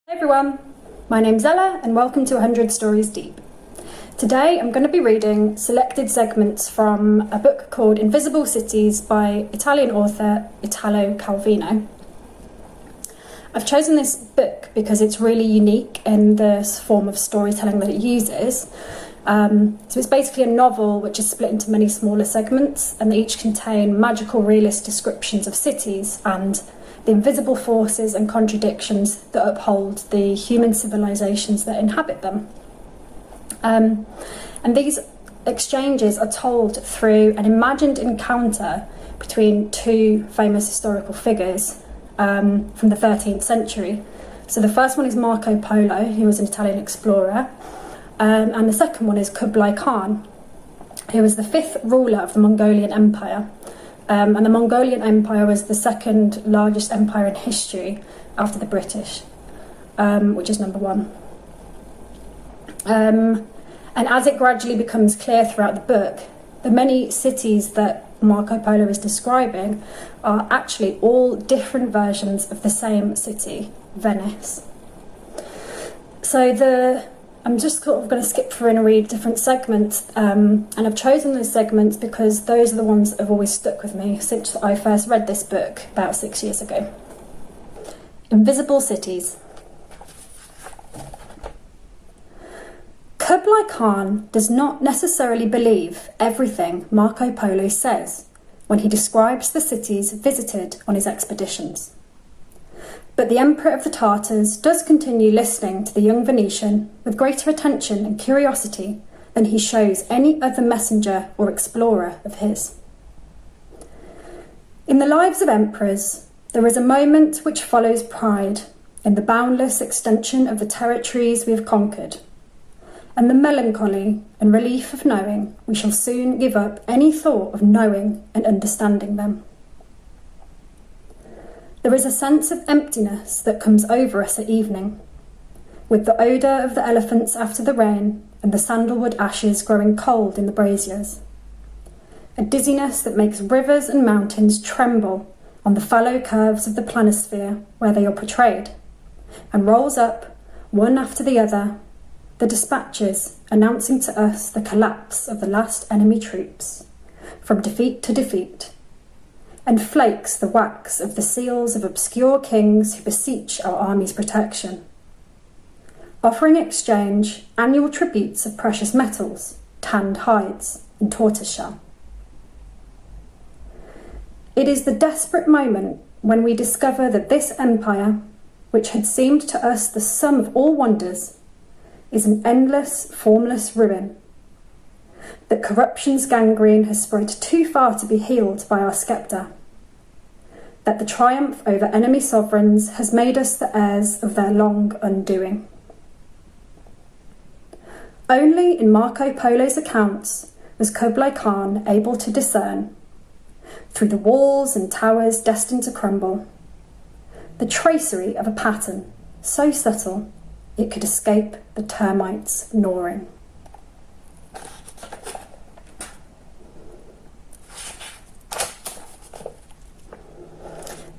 Hey everyone, my name's Ella and welcome to 100 Stories Deep. Today I'm going to be reading selected segments from a book called Invisible Cities by Italian author Italo Calvino. I've chosen this book because it's really unique in the form of storytelling that it uses. So it's basically a novel which is split into many smaller segments, and they each contain magical realist descriptions of cities and the invisible forces and contradictions that uphold the human civilisations that inhabit them. And these exchanges are told through an imagined encounter between two famous historical figures from the 13th century. So the first one is Marco Polo, who was an Italian explorer, and the second one is Kublai Khan, who was the fifth ruler of the Mongolian Empire. And the Mongolian Empire was the second largest empire in history after the British, which is number one. And as it gradually becomes clear throughout the book, the many cities that Marco Polo is describing are actually all different versions of the same city, Venice. So I'm just sort of going to skip through and read different segments, and I've chosen those segments because those are the ones that have always stuck with me since I first read this book about 6 years ago. Invisible Cities. Kublai Khan does not necessarily believe everything Marco Polo says when he describes the cities visited on his expeditions. But the Emperor of the Tartars does continue listening to the young Venetian with greater attention and curiosity than he shows any other messenger or explorer of his. In the lives of emperors, there is a moment which follows pride in the boundless extension of the territories we have conquered, and the melancholy and relief of knowing we shall soon give up any thought of knowing and understanding them. There is a sense of emptiness that comes over us at evening, with the odour of the elephants after the rain and the sandalwood ashes growing cold in the braziers. A dizziness that makes rivers and mountains tremble on the fallow curves of the planisphere where they are portrayed, and rolls up, one after the other, the dispatches announcing to us the collapse of the last enemy troops, from defeat to defeat, and flakes the wax of the seals of obscure kings who beseech our army's protection, offering exchange annual tributes of precious metals, tanned hides, and tortoiseshell. It is the desperate moment when we discover that this empire, which had seemed to us the sum of all wonders, is an endless, formless ruin, that corruption's gangrene has spread too far to be healed by our sceptre, that the triumph over enemy sovereigns has made us the heirs of their long undoing. Only in Marco Polo's accounts was Kublai Khan able to discern, through the walls and towers destined to crumble, the tracery of a pattern so subtle it could escape the termites' gnawing.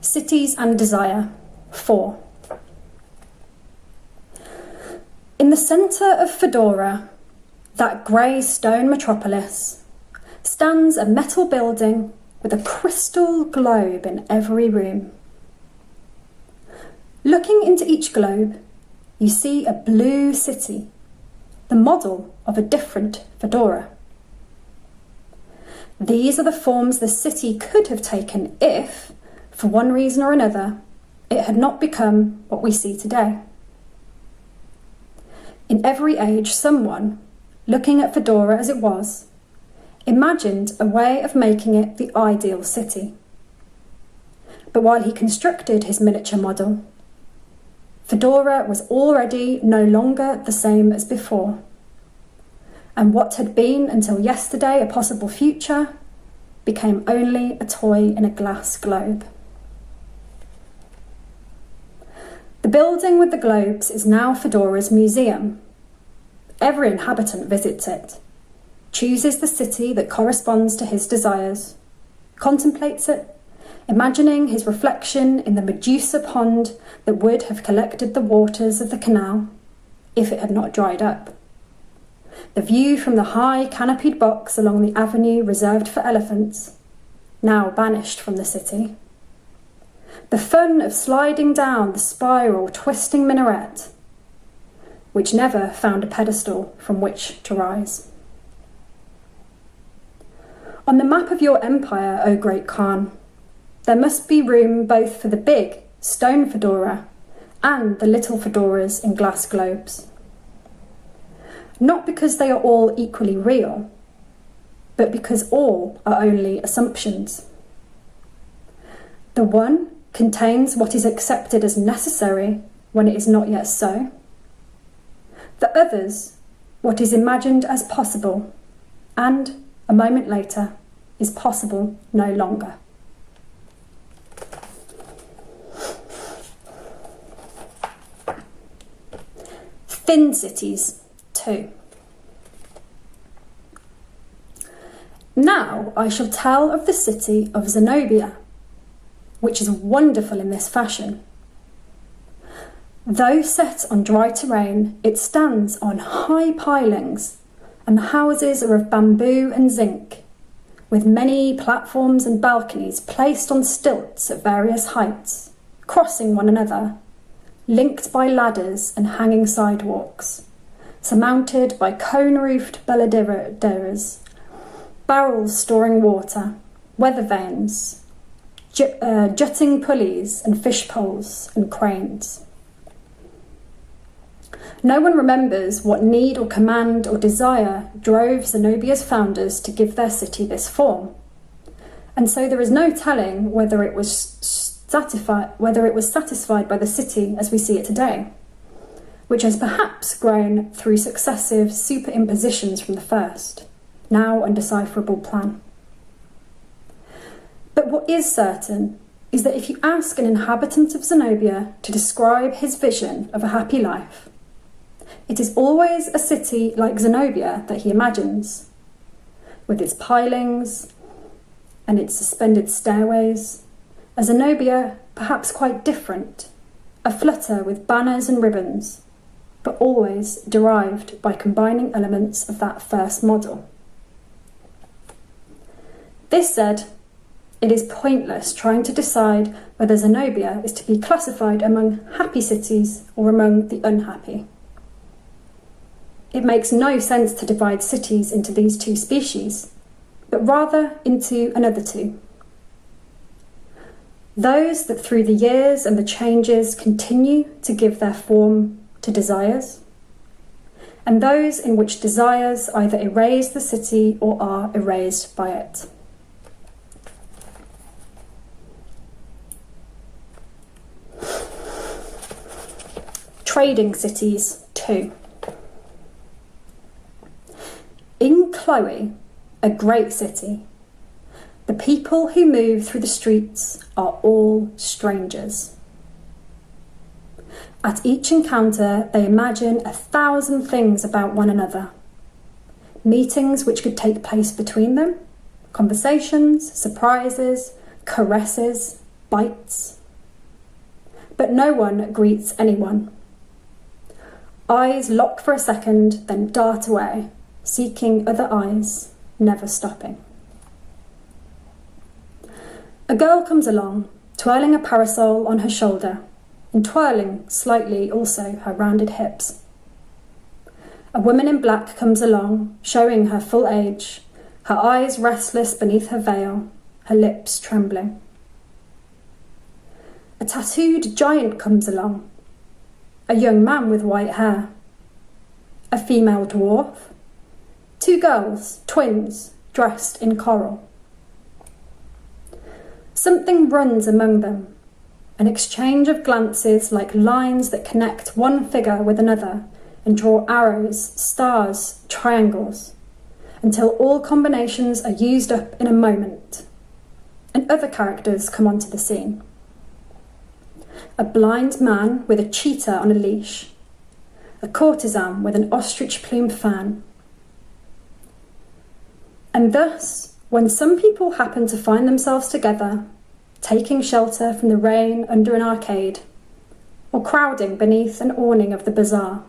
Cities and Desire, 4. In the centre of Fedora, that grey stone metropolis, stands a metal building with a crystal globe in every room. Looking into each globe, you see a blue city, the model of a different Fedora. These are the forms the city could have taken if, for one reason or another, it had not become what we see today. In every age, someone, looking at Fedora as it was, imagined a way of making it the ideal city. But while he constructed his miniature model, Fedora was already no longer the same as before, and what had been until yesterday a possible future became only a toy in a glass globe. The building with the globes is now Fedora's museum. Every inhabitant visits it, chooses the city that corresponds to his desires, contemplates it, imagining his reflection in the Medusa pond that would have collected the waters of the canal if it had not dried up. The view from the high canopied box along the avenue reserved for elephants, now banished from the city. The fun of sliding down the spiral twisting minaret, which never found a pedestal from which to rise. On the map of your empire, O great Khan, there must be room both for the big stone fedora and the little fedoras in glass globes. Not because they are all equally real, but because all are only assumptions. The one contains what is accepted as necessary when it is not yet so. The others, what is imagined as possible, and, a moment later, is possible no longer. Thin cities, 2. Now I shall tell of the city of Zenobia, which is wonderful in this fashion. Though set on dry terrain, it stands on high pilings, and the houses are of bamboo and zinc, with many platforms and balconies placed on stilts at various heights, crossing one another, linked by ladders and hanging sidewalks, surmounted by cone-roofed beladeras, barrels storing water, weather vanes, jutting pulleys and fish poles and cranes. No one remembers what need or command or desire drove Zenobia's founders to give their city this form, and so there is no telling whether it was satisfied by the city as we see it today, which has perhaps grown through successive superimpositions from the first, now undecipherable plan. But what is certain is that if you ask an inhabitant of Zenobia to describe his vision of a happy life, it is always a city like Zenobia that he imagines, with its pilings and its suspended stairways, a Zenobia perhaps quite different, aflutter with banners and ribbons, but always derived by combining elements of that first model. This said, it is pointless trying to decide whether Zenobia is to be classified among happy cities or among the unhappy. It makes no sense to divide cities into these two species, but rather into another two. Those that through the years and the changes continue to give their form to desires, and those in which desires either erase the city or are erased by it. Trading cities, 2. In Chloe, a great city, the people who move through the streets are all strangers. At each encounter, they imagine 1,000 things about one another. Meetings which could take place between them, conversations, surprises, caresses, bites. But no one greets anyone. Eyes lock for a second, then dart away, seeking other eyes, never stopping. A girl comes along, twirling a parasol on her shoulder, and twirling slightly also her rounded hips. A woman in black comes along, showing her full age, her eyes restless beneath her veil, her lips trembling. A tattooed giant comes along, a young man with white hair, a female dwarf, 2 girls, twins, dressed in coral. Something runs among them, an exchange of glances like lines that connect one figure with another and draw arrows, stars, triangles, until all combinations are used up in a moment, and other characters come onto the scene. A blind man with a cheetah on a leash, a courtesan with an ostrich plume fan. And thus, when some people happen to find themselves together, taking shelter from the rain under an arcade, or crowding beneath an awning of the bazaar,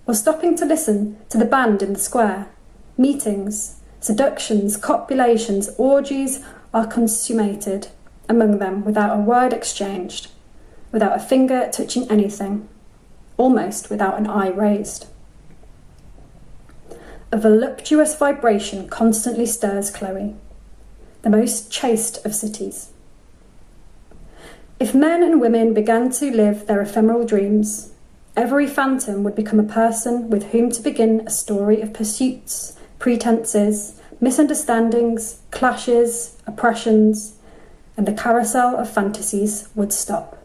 or stopping to listen to the band in the square. Meetings, seductions, copulations, orgies are consummated among them without a word exchanged, without a finger touching anything, almost without an eye raised. A voluptuous vibration constantly stirs Chloe, the most chaste of cities. If men and women began to live their ephemeral dreams, every phantom would become a person with whom to begin a story of pursuits, pretenses, misunderstandings, clashes, oppressions, and the carousel of fantasies would stop.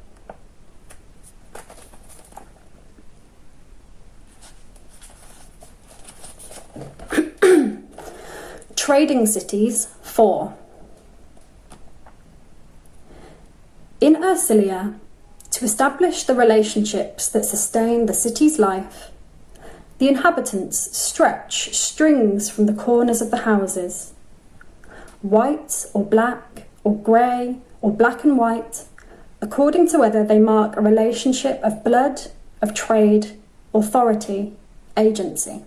Trading Cities 4. In Ersilia, to establish the relationships that sustain the city's life, the inhabitants stretch strings from the corners of the houses. White or black or grey or black and white, according to whether they mark a relationship of blood, of trade, authority, agency.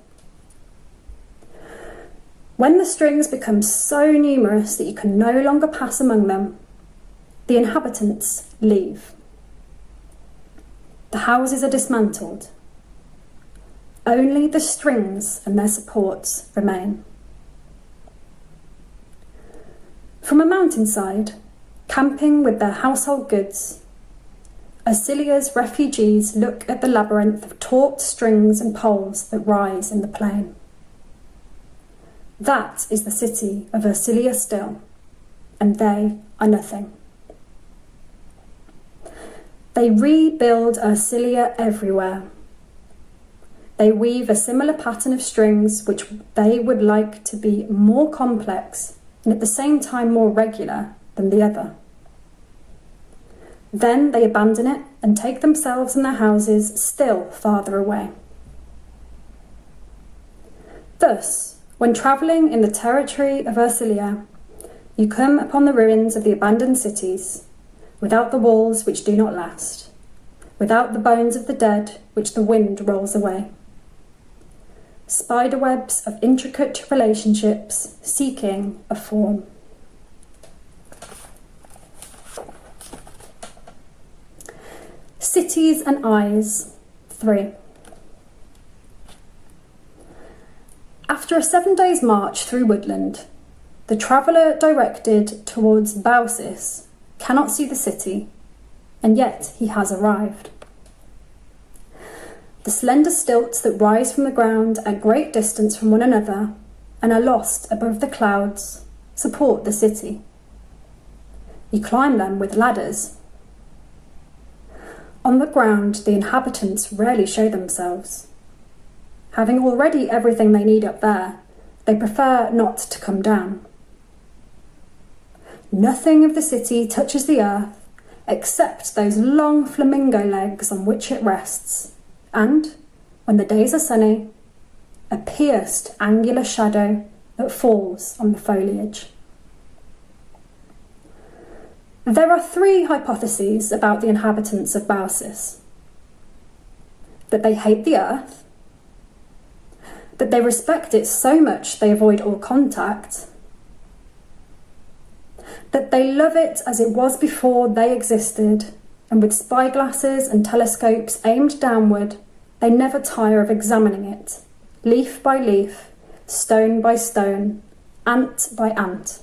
When the strings become so numerous that you can no longer pass among them, the inhabitants leave. The houses are dismantled. Only the strings and their supports remain. From a mountainside, camping with their household goods, Ersilia's refugees look at the labyrinth of taut strings and poles that rise in the plain. That is the city of Ersilia still, and they are nothing. They rebuild Ersilia everywhere. They weave a similar pattern of strings which they would like to be more complex and at the same time more regular than the other. Then they abandon it and take themselves and their houses still farther away. Thus, when travelling in the territory of Ersilia, you come upon the ruins of the abandoned cities, without the walls which do not last, without the bones of the dead which the wind rolls away. Spiderwebs of intricate relationships seeking a form. Cities and Eyes 3. After a 7 days' march through woodland, the traveller directed towards Baucis cannot see the city, and yet he has arrived. The slender stilts that rise from the ground at great distance from one another and are lost above the clouds support the city. You climb them with ladders. On the ground, the inhabitants rarely show themselves. Having already everything they need up there, they prefer not to come down. Nothing of the city touches the earth except those long flamingo legs on which it rests, and, when the days are sunny, a pierced angular shadow that falls on the foliage. There are 3 hypotheses about the inhabitants of Baucis: that they hate the earth, that they respect it so much they avoid all contact, that they love it as it was before they existed, and with spyglasses and telescopes aimed downward, they never tire of examining it, leaf by leaf, stone by stone, ant by ant,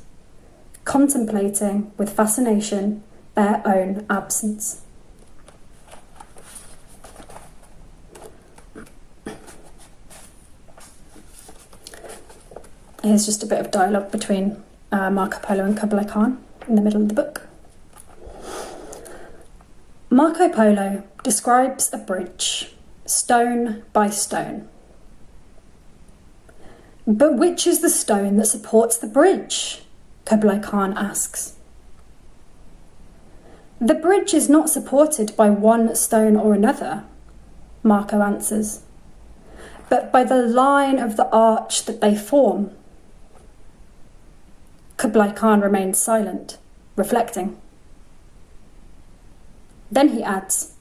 contemplating with fascination their own absence. Here's just a bit of dialogue between Marco Polo and Kublai Khan in the middle of the book. Marco Polo describes a bridge, stone by stone. But which is the stone that supports the bridge? Kublai Khan asks. The bridge is not supported by one stone or another, Marco answers, but by the line of the arch that they form. Kublai Khan remains silent, reflecting. Then he adds,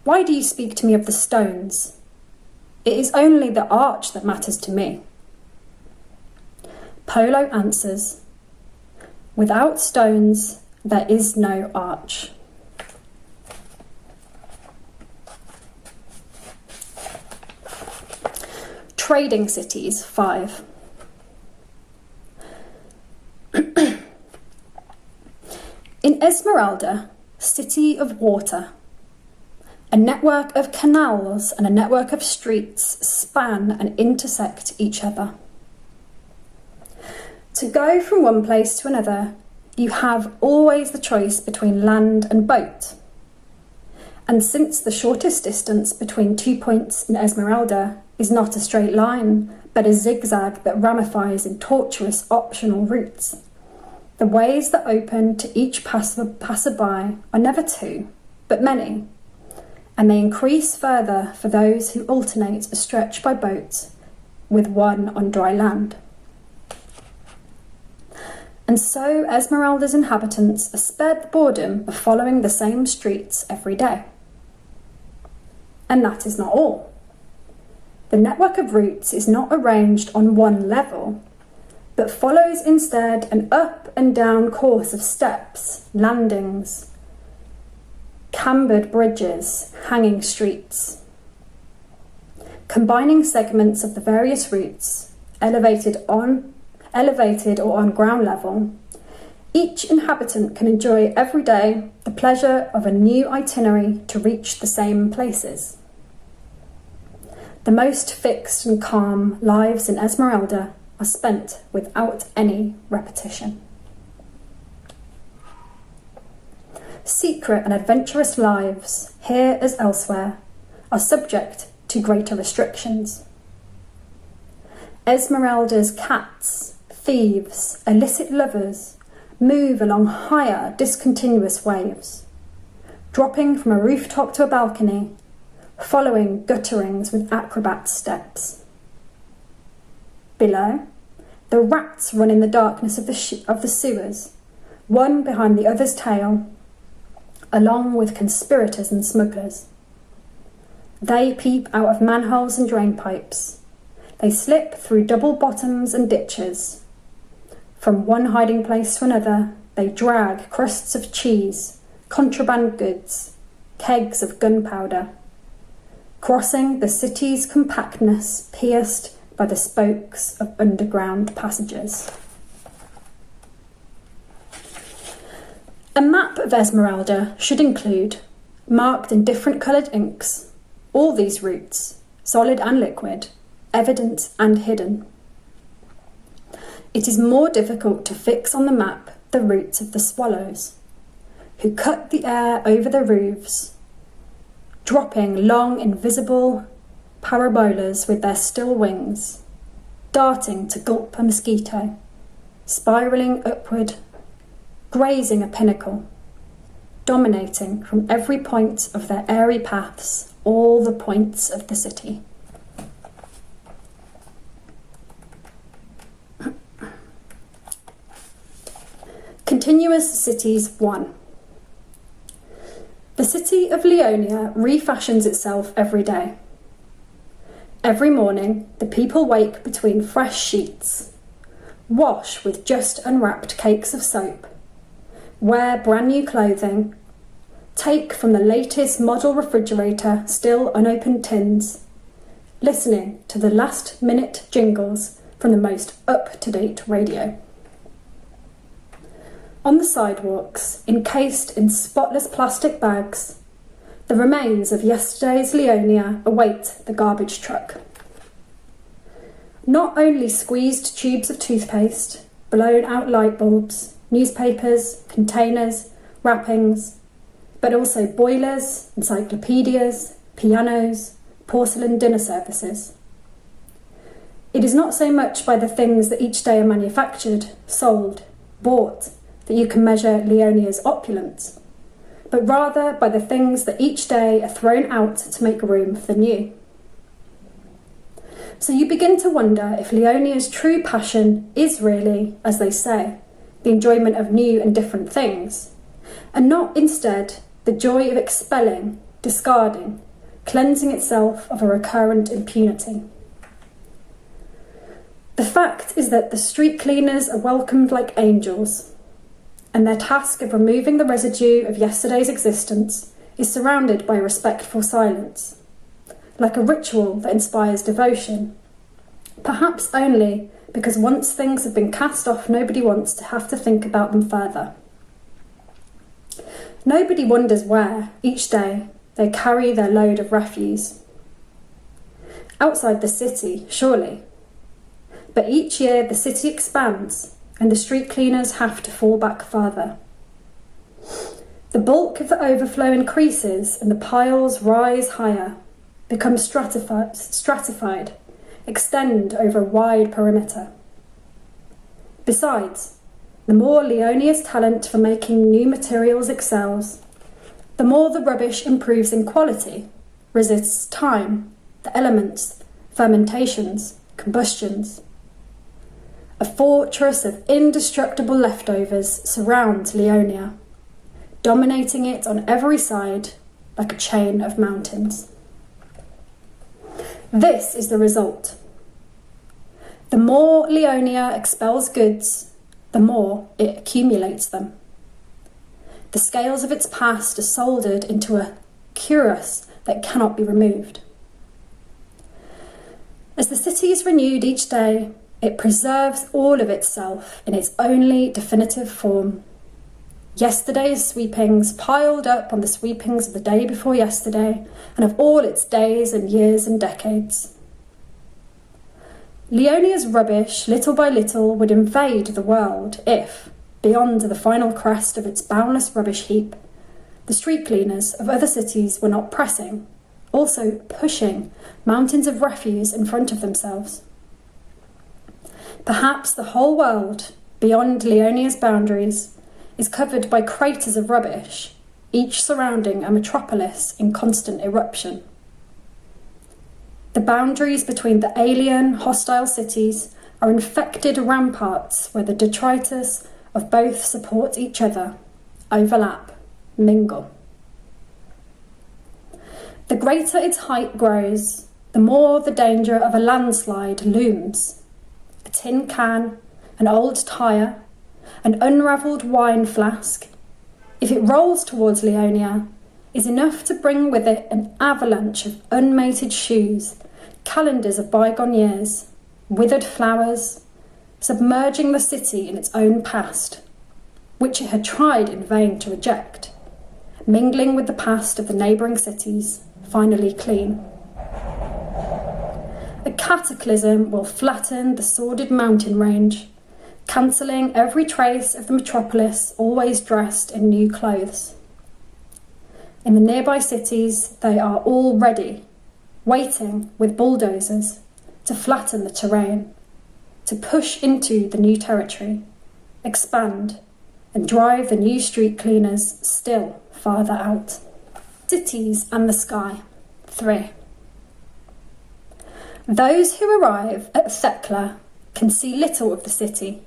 "Why do you speak to me of the stones? It is only the arch that matters to me." Polo answers, "Without stones, there is no arch." Trading Cities 5. In Esmeralda, city of water, a network of canals and a network of streets span and intersect each other. To go from one place to another, you have always the choice between land and boat. And since the shortest distance between 2 points in Esmeralda is not a straight line, but a zigzag that ramifies in tortuous optional routes, the ways that open to each passerby are never two, but many, and they increase further for those who alternate a stretch by boat with one on dry land. And so Esmeralda's inhabitants are spared the boredom of following the same streets every day. And that is not all. The network of routes is not arranged on one level, but follows instead an up and down course of steps, landings, cambered bridges, hanging streets. Combining segments of the various routes, elevated or on ground level, each inhabitant can enjoy every day the pleasure of a new itinerary to reach the same places. The most fixed and calm lives in Esmeralda are spent without any repetition. Secret and adventurous lives, here as elsewhere, are subject to greater restrictions. Esmeralda's cats, thieves, illicit lovers move along higher, discontinuous waves, dropping from a rooftop to a balcony, following gutterings with acrobat steps. Below, the rats run in the darkness of the sewers, one behind the other's tail, along with conspirators and smugglers. They peep out of manholes and drain pipes. They slip through double bottoms and ditches. From one hiding place to another, they drag crusts of cheese, contraband goods, kegs of gunpowder, crossing the city's compactness pierced by the spokes of underground passages. A map of Esmeralda should include, marked in different coloured inks, all these routes, solid and liquid, evident and hidden. It is more difficult to fix on the map the routes of the swallows, who cut the air over the roofs, dropping long invisible parabolas with their still wings, darting to gulp a mosquito, spiralling upward, grazing a pinnacle, dominating from every point of their airy paths all the points of the city. Continuous Cities 1. The city of Leonia refashions itself every day. Every morning, the people wake between fresh sheets, wash with just unwrapped cakes of soap, wear brand new clothing, take from the latest model refrigerator still unopened tins, listening to the last-minute jingles from the most up-to-date radio. On the sidewalks, encased in spotless plastic bags, the remains of yesterday's Leonia await the garbage truck. Not only squeezed tubes of toothpaste, blown out light bulbs, newspapers, containers, wrappings, but also boilers, encyclopedias, pianos, porcelain dinner services. It is not so much by the things that each day are manufactured, sold, bought, that you can measure Leonia's opulence, but rather by the things that each day are thrown out to make room for the new. So you begin to wonder if Leonia's true passion is really, as they say, the enjoyment of new and different things, and not instead the joy of expelling, discarding, cleansing itself of a recurrent impunity. The fact is that the street cleaners are welcomed like angels, and their task of removing the residue of yesterday's existence is surrounded by respectful silence, like a ritual that inspires devotion, perhaps only because once things have been cast off, nobody wants to have to think about them further. Nobody wonders where, each day, they carry their load of refuse. Outside the city, surely. But each year the city expands and the street cleaners have to fall back further. The bulk of the overflow increases and the piles rise higher, become stratified, extend over a wide perimeter. Besides, the more Leonia's talent for making new materials excels, the more the rubbish improves in quality, resists time, the elements, fermentations, combustions. A fortress of indestructible leftovers surrounds Leonia, dominating it on every side like a chain of mountains. This is the result. The more Leonia expels goods, the more it accumulates them. The scales of its past are soldered into a cuirass that cannot be removed. As the city is renewed each day, it preserves all of itself in its only definitive form. Yesterday's sweepings piled up on the sweepings of the day before yesterday and of all its days and years and decades. Leonia's rubbish, little by little, would invade the world if, beyond the final crest of its boundless rubbish heap, the street cleaners of other cities were not pressing, also pushing, mountains of refuse in front of themselves. Perhaps the whole world, beyond Leonia's boundaries, is covered by craters of rubbish, each surrounding a metropolis in constant eruption. The boundaries between the alien, hostile cities are infected ramparts where the detritus of both support each other, overlap, mingle. The greater its height grows, the more the danger of a landslide looms. A tin can, an old tyre, an unravelled wine flask, if it rolls towards Leonia, is enough to bring with it an avalanche of unmated shoes, calendars of bygone years, withered flowers, submerging the city in its own past, which it had tried in vain to reject, mingling with the past of the neighbouring cities, finally clean. A cataclysm will flatten the sordid mountain range, cancelling every trace of the metropolis always dressed in new clothes. In the nearby cities, they are all ready, waiting with bulldozers to flatten the terrain, to push into the new territory, expand, and drive the new street cleaners still farther out. Cities and the sky. 3. Those who arrive at Thekla can see little of the city,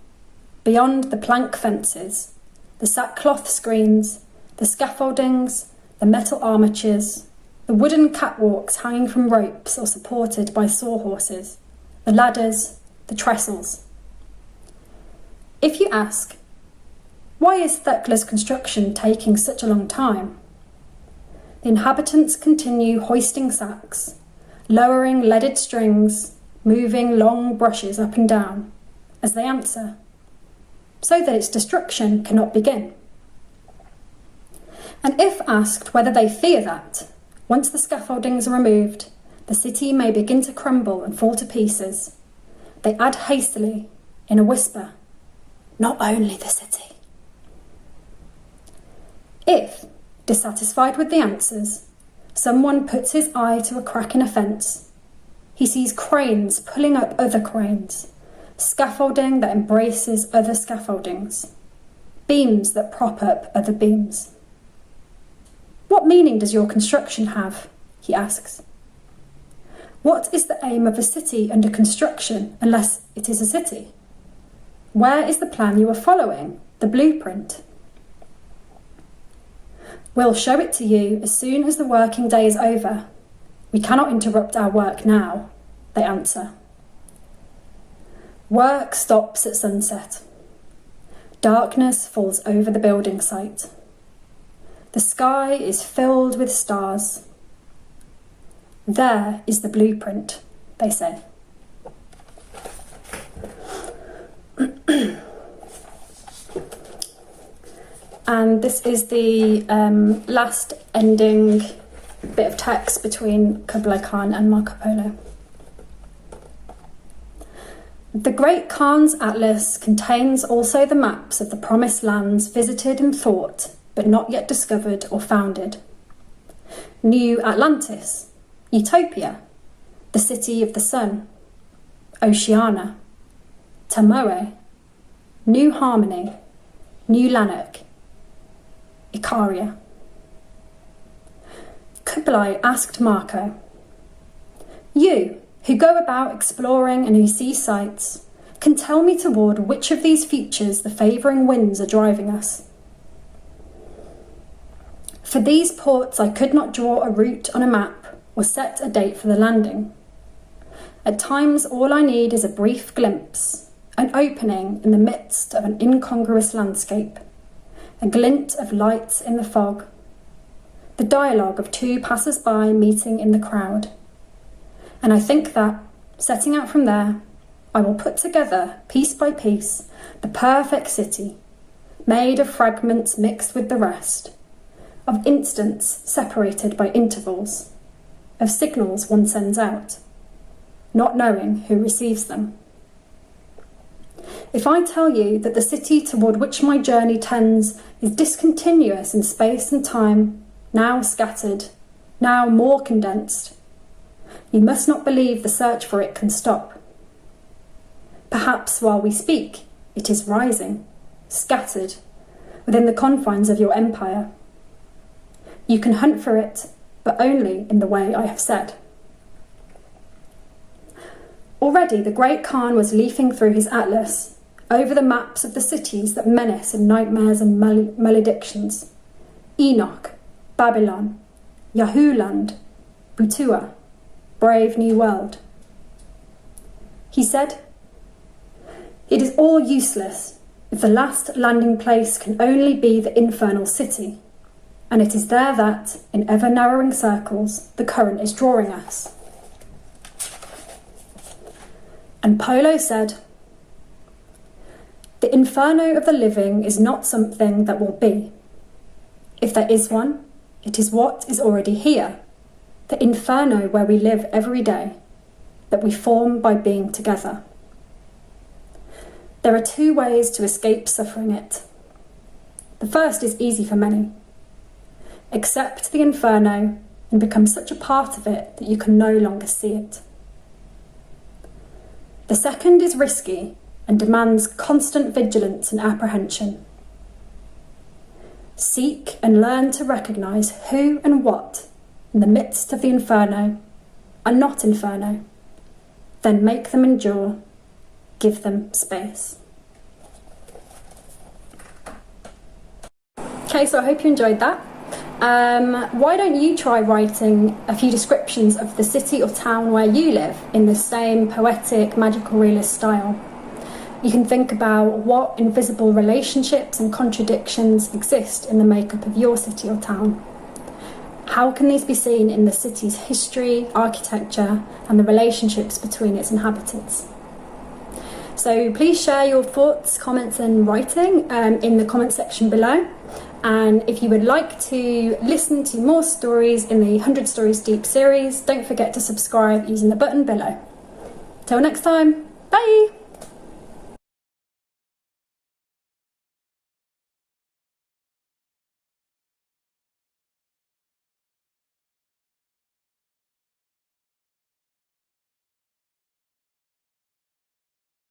beyond the plank fences, the sackcloth screens, the scaffoldings, the metal armatures, the wooden catwalks hanging from ropes or supported by sawhorses, the ladders, the trestles. If you ask, why is Thekla's construction taking such a long time? The inhabitants continue hoisting sacks, lowering leaded strings, moving long brushes up and down, as they answer, so that its destruction cannot begin. And if asked whether they fear that, once the scaffoldings are removed, the city may begin to crumble and fall to pieces, they add hastily, in a whisper, not only the city. If, dissatisfied with the answers, someone puts his eye to a crack in a fence, he sees cranes pulling up other cranes, scaffolding that embraces other scaffoldings, beams that prop up other beams. What meaning does your construction have? He asks. What is the aim of a city under construction unless it is a city? Where is the plan you are following, the blueprint? We'll show it to you as soon as the working day is over. We cannot interrupt our work now, they answer. Work stops at sunset. Darkness falls over the building site. The sky is filled with stars. There is the blueprint, they say. And this is the last ending bit of text between Kublai Khan and Marco Polo. The Great Khan's atlas contains also the maps of the promised lands visited and thought, but not yet discovered or founded. New Atlantis, Utopia, the City of the Sun, Oceania, Tamoe, New Harmony, New Lanark, Icaria. Kublai asked Marco, "You, who go about exploring and who see sights, can tell me toward which of these futures the favouring winds are driving us. For these ports I could not draw a route on a map or set a date for the landing. At times all I need is a brief glimpse, an opening in the midst of an incongruous landscape, a glint of light in the fog, the dialogue of two passers-by meeting in the crowd. And I think that, setting out from there, I will put together, piece by piece, the perfect city, made of fragments mixed with the rest, of instants separated by intervals, of signals one sends out, not knowing who receives them. If I tell you that the city toward which my journey tends is discontinuous in space and time, now scattered, now more condensed, you must not believe the search for it can stop. Perhaps while we speak, it is rising, scattered, within the confines of your empire. You can hunt for it, but only in the way I have said." Already the Great Khan was leafing through his atlas, over the maps of the cities that menace in nightmares and maledictions. Enoch, Babylon, Yahuland, Butua, brave new world. He said, "It is all useless if the last landing place can only be the infernal city, and it is there that, in ever-narrowing circles, the current is drawing us." And Polo said, "The Inferno of the living is not something that will be. If there is one, it is what is already here, the Inferno where we live every day, that we form by being together. There are two ways to escape suffering it. The first is easy for many. Accept the Inferno and become such a part of it that you can no longer see it. The second is risky and demands constant vigilance and apprehension. Seek and learn to recognise who and what, in the midst of the Inferno, are not Inferno. Then make them endure, give them space." Okay, so I hope you enjoyed that. Why don't you try writing a few descriptions of the city or town where you live in the same poetic, magical realist style? You can think about what invisible relationships and contradictions exist in the makeup of your city or town. How can these be seen in the city's history, architecture, and the relationships between its inhabitants? So please share your thoughts, comments and writing in the comment section below. And if you would like to listen to more stories in the 100 Stories Deep series, don't forget to subscribe using the button below. Till next time, bye!